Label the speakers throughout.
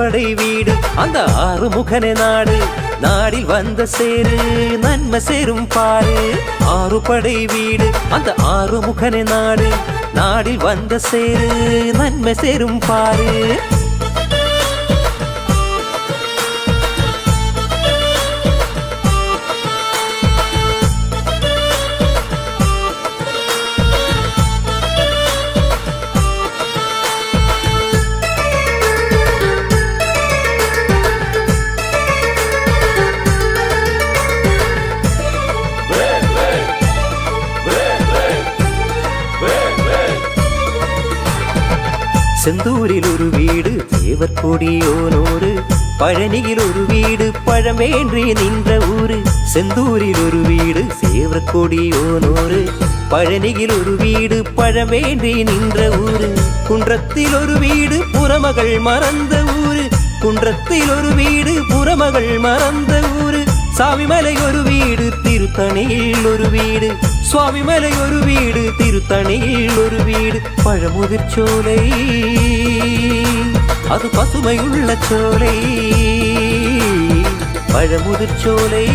Speaker 1: படை வீடு அந்த ஆறுமுகனே நாடு நாடில் வந்த சேரு நன்மை சேரும் பாரு. ஆறு படை வீடு அந்த ஆறுமுகனே நாடு நாடில் வந்த சேரு நன்மை சேரும் பாரு. செந்தூரில் ஒரு வீடு தேவர் கொடியோனோடு பழனியில் ஒரு வீடு பழமேன்றி நின்ற ஊரு. செந்தூரில் ஒரு வீடு தேவர் கொடியோனோடு பழனியில் ஒரு வீடு பழமேன்றி நின்ற ஊரு. குன்றத்தில் ஒரு வீடு புறமகள் மறந்த ஊரு. குன்றத்தில் ஒரு வீடு புறமகள் மறந்த ஊரு. சாமிமலை ஒரு வீடு திருத்தணியில் ஒரு வீடு. சுவாமிமலை ஒரு வீடு திருத்தணியில் ஒரு வீடு. பழமுதிர் சோலை அது பசுமையுள்ள சோலை. பழமுதிர் சோலை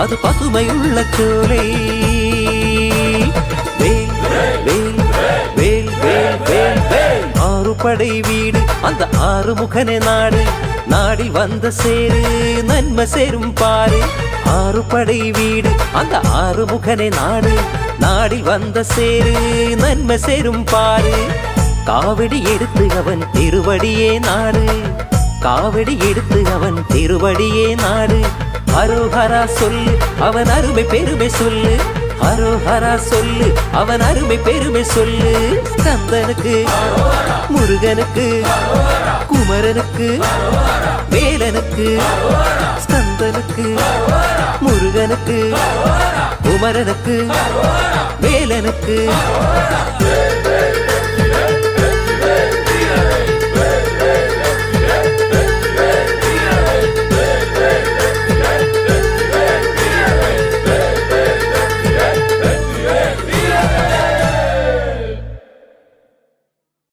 Speaker 1: அது பசுமையுள்ள சோலை. வேல் வேல் வேல் வேல் வேல் வேல். ஆறு படை வீடு அந்த ஆறுமுகனே நாடு நாடில் வந்த சேரு நன்மை சேரும் பாரு. ஆறு படை வீடு அந்த ஆறுமுகனே நாடு நாடில் வந்த சேரு நன்மை சேரும் பாரு. காவடி எடுத்து அவன் திருவடியே நாடு. காவடி எடுத்து அவன் திருவடியே நாடு. ஹரோஹரா சொல்லு அவன் அருமை பெருமை சொல்லு. ஹரோஹரா சொல்லு அவன் அருமை பெருமை சொல்லு. ஸ்கந்தனுக்கு முருகனுக்கு குமரனுக்கு வேலனுக்கு. ஸ்கந்தனுக்கு முருகனுக்கு குமரனுக்கு வேலனுக்கு.